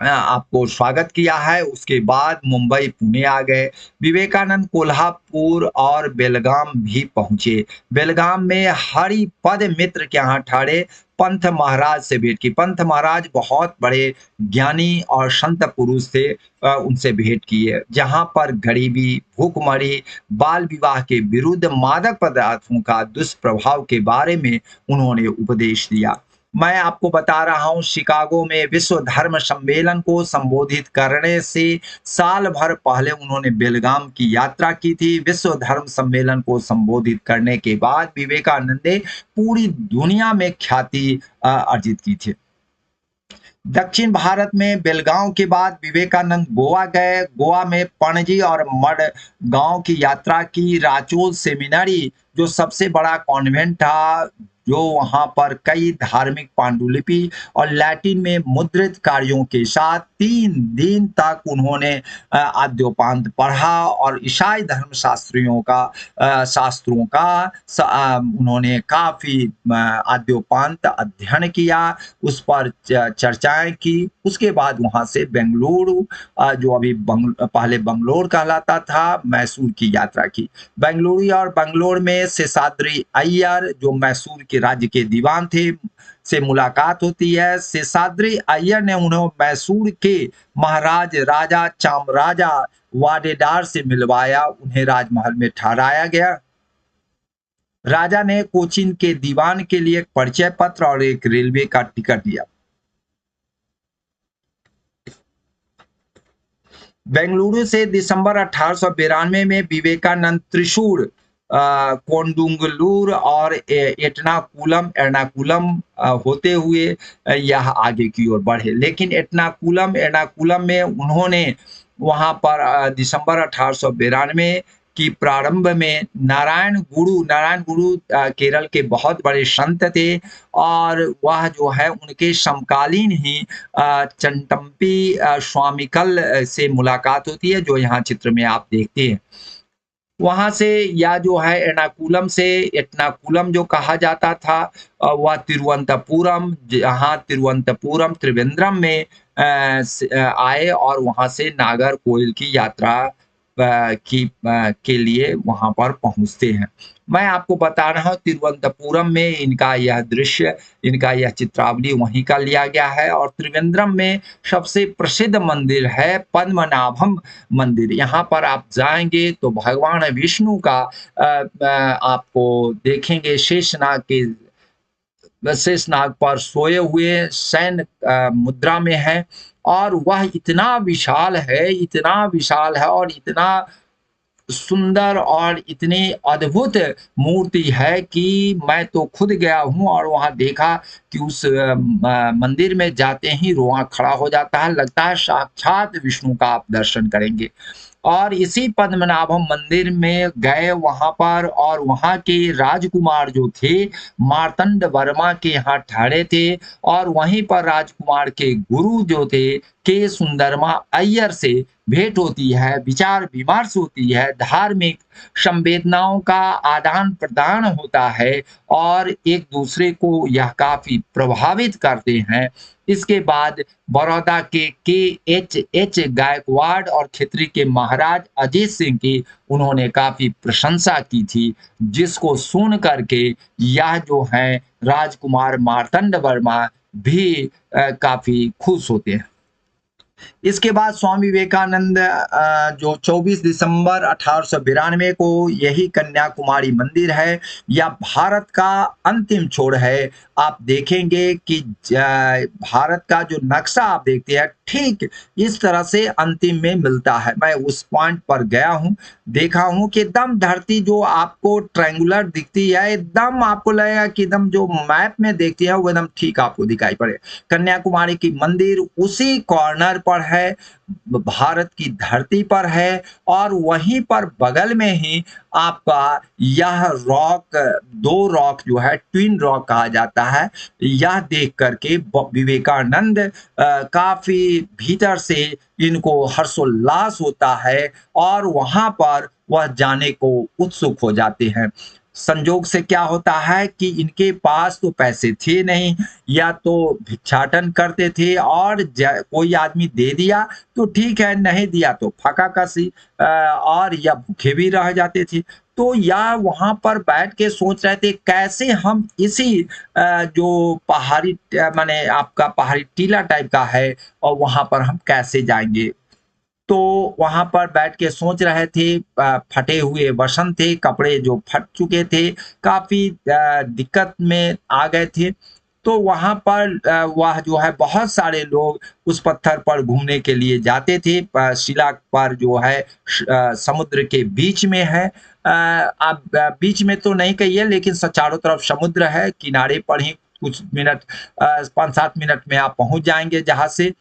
आपको स्वागत किया है। उसके बाद मुंबई पुणे आ गए। विवेकानंद कोल्हापुर और बेलगाम भी पहुंचे। बेलगाम में हरिपद मित्र के यहाँ ठहरे। पंथ महाराज से भेंट की। पंथ महाराज बहुत बड़े ज्ञानी और संत पुरुष थे। उनसे भेंट की है जहां पर गरीबी भूखमरी बाल विवाह के विरुद्ध मादक पदार्थों का दुष्प्रभाव के बारे में उन्होंने उपदेश दिया। मैं आपको बता रहा हूं शिकागो में विश्व धर्म सम्मेलन को संबोधित करने से साल भर पहले उन्होंने बेलगाम की यात्रा की थी। विश्व धर्म सम्मेलन को संबोधित करने के बाद विवेकानंद ने पूरी दुनिया में ख्याति अर्जित की थी। दक्षिण भारत में बेलगांव के बाद विवेकानंद गोवा गए। गोवा में पणजी और मडगांव की यात्रा की। राचोल सेमिनरी जो सबसे बड़ा कॉन्वेंट था, जो वहां पर कई धार्मिक पांडुलिपि और लैटिन में मुद्रित कार्यों के साथ 3 दिन तक उन्होंने आद्योपांत पढ़ा और ईसाई धर्म शास्त्रों का उन्होंने काफी आद्योपांत अध्ययन किया, उस पर चर्चाएं की। उसके बाद वहां से बेंगलुरु जो अभी पहले बंगलोर कहलाता था, मैसूर की यात्रा की। बेंगलुरु और बंगलोर में शेषाद्री अय्यर जो मैसूर के राज्य के दीवान थे से मुलाकात होती है। शेषाद्री अय्यर ने उन्हें मैसूर के महाराज राजा चामराजा वाडेदार से मिलवाया। उन्हें राजमहल में ठहराया गया। राजा ने कोचीन के दीवान के लिए एक परिचय पत्र और एक रेलवे का टिकट दिया। बेंगलुरु से दिसंबर 1892 में विवेकानंद त्रिशूर, कोंडुंगलूर और एर्नाकुलम एर्नाकुलम होते हुए यह आगे की ओर बढ़े। लेकिन एर्नाकुलम में उन्होंने वहां पर दिसंबर 1892 की प्रारंभ में नारायण गुरु केरल के बहुत बड़े संत थे और वह जो है उनके समकालीन ही चंटम्पी स्वामिकल से मुलाकात होती है, जो यहाँ चित्र में आप देखते हैं। वहाँ से या जो है एर्नाकुलम से एर्नाकुलम जो कहा जाता था, वह तिरुवनंतपुरम, जहाँ तिरुवनंतपुरम त्रिवेंद्रम में आए और वहाँ से नागरकोइल की यात्रा के लिए वहाँ पर पहुँचते हैं। मैं आपको बता रहा हूँ तिरुवनंतपुरम में इनका यह दृश्य, इनका यह चित्रावली वहीं का लिया गया है। और त्रिवेंद्रम में सबसे प्रसिद्ध मंदिर है पद्मनाभम मंदिर। यहाँ पर आप जाएंगे तो भगवान विष्णु का आपको देखेंगे शेषनाग पर सोए हुए शयन मुद्रा में है। और वह इतना विशाल है और इतना सुंदर और इतनी अद्भुत मूर्ति है कि मैं तो खुद गया हूँ और वहाँ देखा कि उस मंदिर में जाते ही रोआं खड़ा हो जाता है, लगता है साक्षात विष्णु का आप दर्शन करेंगे। और इसी पद्मनाभम मंदिर में गए वहां पर, और वहां के राजकुमार जो थे मार्तंड वर्मा के यहाँ ठहरे थे। और वहीं पर राजकुमार के गुरु जो थे के सुंदरमा अय्यर से भेंट होती है, विचार विमर्श होती है, धार्मिक संवेदनाओं का आदान प्रदान होता है और एक दूसरे को यह काफी प्रभावित करते हैं। इसके बाद बड़ौदा के एच गायकवाड़ और खितरी के महाराज अजीत सिंह की उन्होंने काफी प्रशंसा की थी, जिसको सुन करके यह जो है राजकुमार मार्तंड वर्मा भी काफी खुश होते हैं। इसके बाद स्वामी विवेकानंद जो 24 दिसंबर 1892 को यही कन्याकुमारी मंदिर है, या भारत का अंतिम छोर है। आप देखेंगे कि भारत का जो नक्शा आप देखते हैं ठीक इस तरह से अंतिम में मिलता है। मैं उस पॉइंट पर गया हूं, देखा हूं कि एकदम धरती जो आपको ट्रायंगुलर दिखती है, एकदम आपको लगेगा कि एकदम जो मैप में देखती है वो एकदम ठीक आपको दिखाई पड़े। कन्याकुमारी की मंदिर उसी कॉर्नर पर है, भारत की धरती पर है। और वहीं पर बगल में ही आपका यह रॉक, दो रॉक जो है ट्विन रॉक कहा जाता है, यह देख करके विवेकानंद काफी भीतर से इनको हर्षोल्लास होता है और वहां पर वह जाने को उत्सुक हो जाते हैं। संजोग से क्या होता है कि इनके पास तो पैसे थे नहीं, या तो भिक्षाटन करते थे और कोई आदमी दे दिया तो ठीक है, नहीं दिया तो फका कसी, और या भूखे भी रह जाते थे। तो या वहां पर बैठ के सोच रहे थे कैसे हम इसी जो पहाड़ी माने आपका पहाड़ी टीला टाइप का है और वहां पर हम कैसे जाएंगे। तो वहां पर बैठ के सोच रहे थे, फटे हुए वसंत थे, कपड़े जो फट चुके थे, काफी दिक्कत में आ गए थे। तो वहां पर वह जो है बहुत सारे लोग उस पत्थर पर घूमने के लिए जाते थे। शिला पर जो है समुद्र के बीच में है, आप बीच में तो नहीं कहिए लेकिन चारों तरफ समुद्र है, किनारे पर ही कुछ मिनट 5-7 मिनट में आप पहुंच जाएंगे जहां से।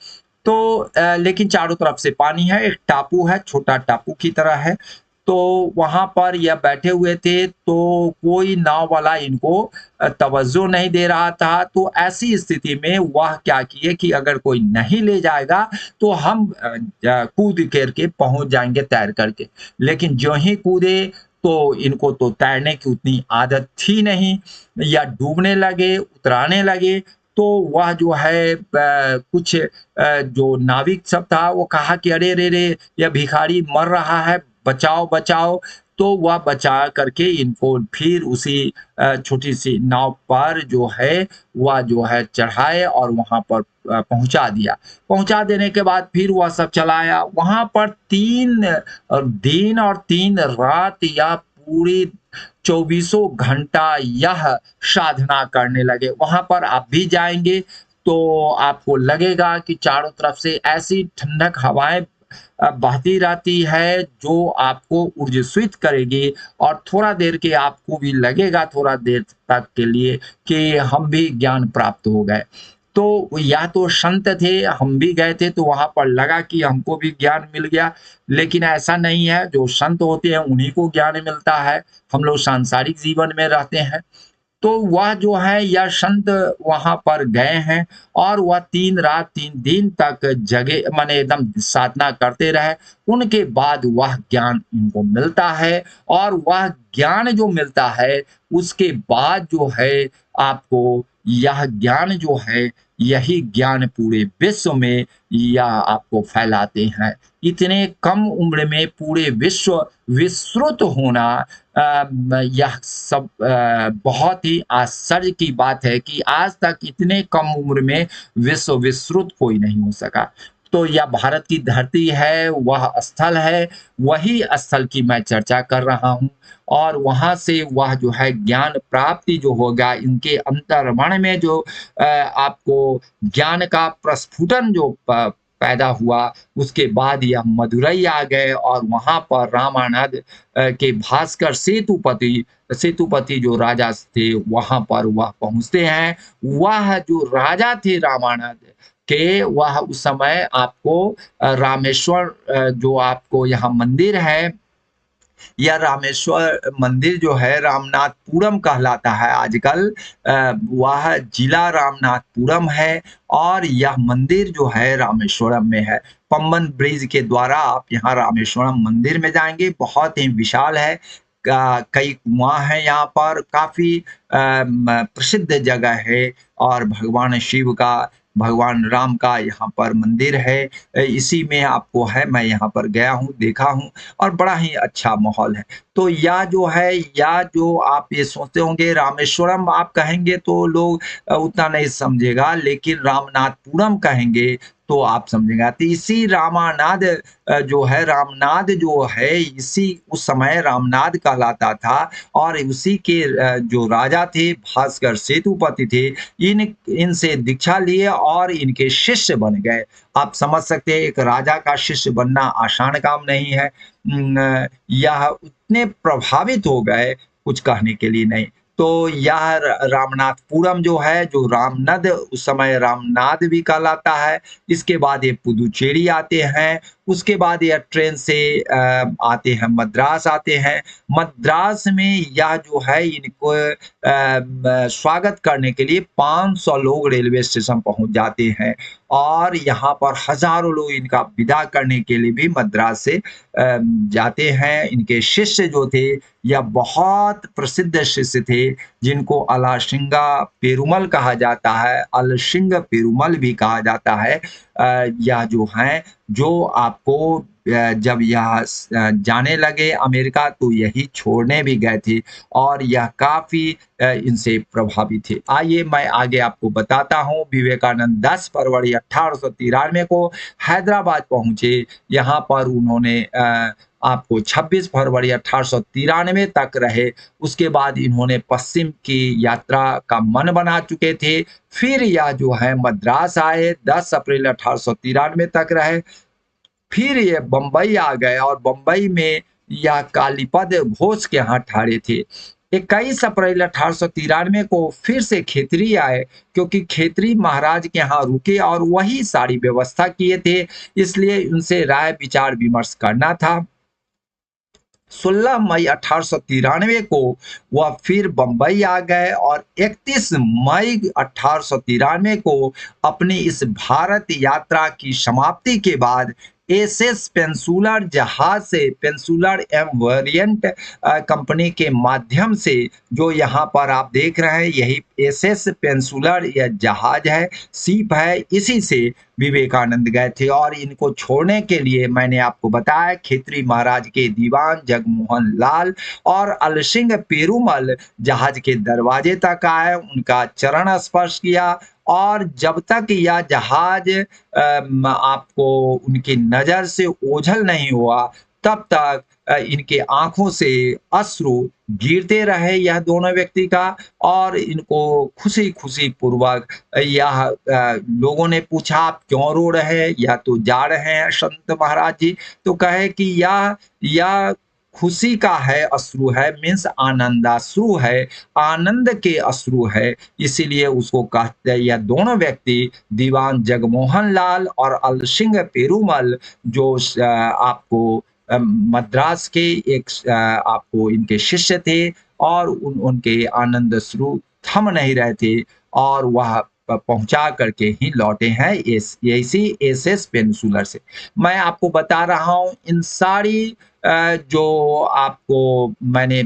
तो लेकिन चारों तरफ से पानी है, एक टापू है, छोटा टापू की तरह है। तो वहां पर यह बैठे हुए थे, तो कोई नाव वाला इनको तवज्जो नहीं दे रहा था। तो ऐसी स्थिति में वह क्या किए कि अगर कोई नहीं ले जाएगा तो हम कूद करके पहुंच जाएंगे तैर करके। लेकिन जो ही कूदे तो इनको तो तैरने की उतनी आदत थी नहीं, या डूबने लगे, उतराने लगे। तो वह जो है कुछ जो नाविक सब था वो कहा कि अरे रे रे, यह भिखारी मर रहा है, बचाओ बचाओ। तो वह बचा करके इनको फिर उसी छोटी सी नाव पर जो है वह जो है चढ़ाए और वहां पर पहुंचा दिया। पहुंचा देने के बाद फिर वह सब चलाया। वहां पर 3 दिन और 3 रात या पूरी 24 घंटा यह साधना करने लगे। वहां पर आप भी जाएंगे तो आपको लगेगा कि चारों तरफ से ऐसी ठंडक हवाएं बहती रहती है, जो आपको ऊर्जित करेगी और थोड़ा देर के आपको भी लगेगा थोड़ा देर तक के लिए कि हम भी ज्ञान प्राप्त हो गए। तो या तो संत थे, हम भी गए थे तो वहाँ पर लगा कि हमको भी ज्ञान मिल गया, लेकिन ऐसा नहीं है। जो संत होते हैं उन्हीं को ज्ञान मिलता है, हम लोग सांसारिक जीवन में रहते हैं। तो वह जो है यह संत वहाँ पर गए हैं और वह 3 रात 3 दिन तक जगे माने एकदम साधना करते रहे। उनके बाद वह ज्ञान इनको मिलता है और वह ज्ञान जो मिलता है उसके बाद जो है आपको यह ज्ञान जो है यही ज्ञान पूरे विश्व में यह आपको फैलाते हैं। इतने कम उम्र में पूरे विश्व विश्रुत होना यह सब बहुत ही आश्चर्य की बात है कि आज तक इतने कम उम्र में विश्व विश्रुत कोई नहीं हो सका। तो यह भारत की धरती है, वह स्थल है, वही स्थल की मैं चर्चा कर रहा हूँ और वहाँ से वह जो है ज्ञान प्राप्ति जो होगा, इनके अंतर्मन में जो आपको ज्ञान का प्रस्फुटन जो पैदा हुआ, उसके बाद यह मदुरई आ गए और वहाँ पर रामानंद के भास्कर सेतुपति सेतुपति जो राजा थे वहाँ पर वह पहुँचते हैं। वह जो राजा थे रामानंद के, वह उस समय आपको रामेश्वर जो आपको यहाँ मंदिर है, यह रामेश्वर मंदिर जो है रामनाथपुरम कहलाता है आजकल। वह जिला रामनाथपुरम है और यह मंदिर जो है रामेश्वरम में है। पम्बन ब्रिज के द्वारा आप यहाँ रामेश्वरम मंदिर में जाएंगे, बहुत ही विशाल है। कई कुआं हैं यहाँ पर, काफी प्रसिद्ध जगह है और भगवान शिव का भगवान राम का यहाँ पर मंदिर है। इसी में आपको है, मैं यहाँ पर गया हूँ, देखा हूँ और बड़ा ही अच्छा माहौल है। तो या जो है या जो आप ये सोचते होंगे रामेश्वरम आप कहेंगे तो लोग उतना नहीं समझेगा, लेकिन रामनाथपुरम कहेंगे तो आप समझेगा। तो इसी रामानाद जो है रामनाद जो है इसी उस समय रामनाद कहलाता था और उसी के जो राजा थे भास्कर सेतुपति थे, इनसे दीक्षा लिए और इनके शिष्य बन गए। आप समझ सकते हैं एक राजा का शिष्य बनना आसान काम नहीं है। यह उतने प्रभावित हो गए, कुछ कहने के लिए नहीं। तो यह रामनाथपुरम जो है, जो रामनद उस समय रामनाद भी कहलाता है। इसके बाद ये पुदुचेरी आते हैं, उसके बाद यह ट्रेन से आते हैं मद्रास आते हैं। मद्रास में यह जो है इनको स्वागत करने के लिए 500 लोग रेलवे स्टेशन पहुंच जाते हैं और यहाँ पर हजारों लोग इनका विदा करने के लिए भी मद्रास से जाते हैं। इनके शिष्य जो थे यह बहुत प्रसिद्ध शिष्य थे, जिनको अलासिंगा पेरुमल कहा जाता है, अलसिंग पेरुमल भी कहा जाता है। यह जो हैं जो आपको जब यह जाने लगे अमेरिका तो यही छोड़ने भी गए थे और यह काफी इनसे प्रभावित थे। आइए मैं आगे आपको बताता हूँ। विवेकानंद 10 फरवरी 1893 को हैदराबाद पहुंचे। यहाँ पर उन्होंने आपको 26 फरवरी 1893 तक रहे। उसके बाद इन्होंने पश्चिम की यात्रा का मन बना चुके थे। फिर यह जो है मद्रास आए, 10 अप्रैल 1893 तक रहे। फिर ये बंबई आ गए और बंबई में यह कालीपद घोष के यहाँ ठहरे थे। 21 अप्रैल 1893 को फिर से खेतरी आए, क्योंकि खेतरी महाराज के यहाँ रुके और वही सारी व्यवस्था किए थे, इसलिए उनसे राय विचार विमर्श करना था। 16 मई 1893 को वह फिर बंबई आ गए और 31 मई 1893 को अपनी इस भारत यात्रा की समाप्ति के बाद एसएस पेंसुलर जहाज से, पेंसुलर एम वेरिएंट कंपनी के माध्यम से, जो यहाँ पर आप देख रहे हैं यही एसएस पेंसुलर यह जहाज है, सीप है, इसी से विवेकानंद गए थे। और इनको छोड़ने के लिए मैंने आपको बताया खेतरी महाराज के दीवान जगमोहन लाल और अलसिंग पेरुमल जहाज के दरवाजे तक आए, उनका चरण स्पर्श किया और जब तक यह जहाज आपको उनकी नजर से ओझल नहीं हुआ तब तक इनके आंखों से अश्रु गिरते रहे यह दोनों व्यक्ति का। और इनको खुशी खुशी पूर्वक यह लोगों ने पूछा आप क्यों रो रहे हैं, या तो जा रहे हैं संत महाराज जी, तो कहे कि यह खुशी का है अश्रु है, मीन्स आनंदाश्रु है, आनंद के अश्रु है। इसीलिए उसको कहते हैं यह दोनों व्यक्ति दीवान जगमोहन लाल और अलसिंह पेरूमल जो आपको मद्रास के एक आपको इनके शिष्य थे, और उनके आनंद अश्रु थम नहीं रहे थे, और वह पहुंचा करके ही लौटे हैं इसी एसएस पेनिनसुलर से। मैं आपको बता रहा हूं इन सारी जो आपको मैंने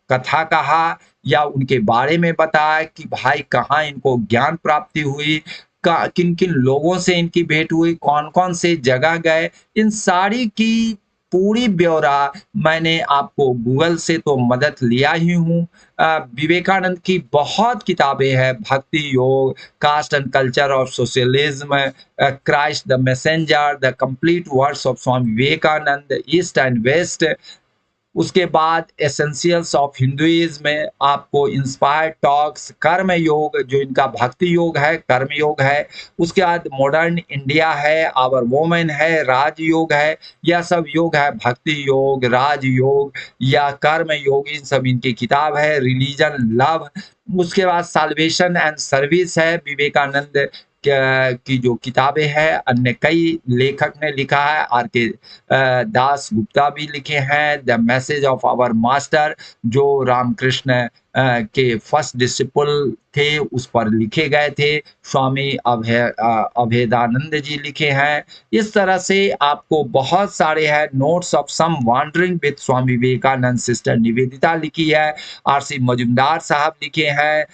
कथा कहा या उनके बारे में बताया कि भाई कहाँ इनको ज्ञान प्राप्ति हुई, किन किन लोगों से इनकी भेंट हुई, कौन कौन से जगह गए, इन सारी की पूरी ब्यौरा मैंने आपको गूगल से तो मदद लिया ही हूँ। विवेकानंद की बहुत किताबें हैं, Bhakti Yoga, caste and culture of socialism, Christ the messenger, the complete words of Swami Vivekananda, east and west. उसके बाद एसेंशियल्स ऑफ हिंदुइज्म में आपको इंस्पायर्ड टॉक्स, कर्म योग जो इनका भक्ति योग है, कर्म योग है। उसके बाद मॉडर्न इंडिया है, आवर वोमेन है, राजयोग है। यह सब योग है, भक्ति योग, राजयोग या कर्म योग, इन सब इनकी किताब है। रिलीजन लव, उसके बाद साल्वेशन एंड सर्विस है विवेकानंद की जो किताबें हैं। अन्य कई लेखक ने लिखा है, आर के दास गुप्ता भी लिखे हैं। The message of our master जो रामकृष्ण के फर्स्ट डिसिपल थे उस पर लिखे गए थे, स्वामी अभेदानंद जी लिखे हैं। इस तरह से आपको बहुत सारे हैं। Notes of some wandering with Swami Vivekananda, sister Nivedita लिखी है। आरसी मजुमदार साहब लिखे हैं,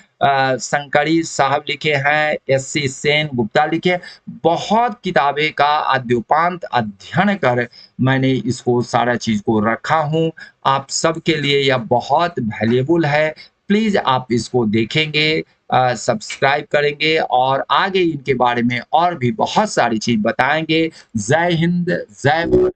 शंकरी साहब लिखे हैं, एससी सेन गुप्ता लिखे। बहुत किताबें का आद्योपांत अध्ययन कर मैंने इसको सारा चीज को रखा हूँ। आप सबके लिए यह बहुत वैल्यूएबल है। प्लीज आप इसको देखेंगे, सब्सक्राइब करेंगे और आगे इनके बारे में और भी बहुत सारी चीज बताएंगे। जय हिंद, जय भारत।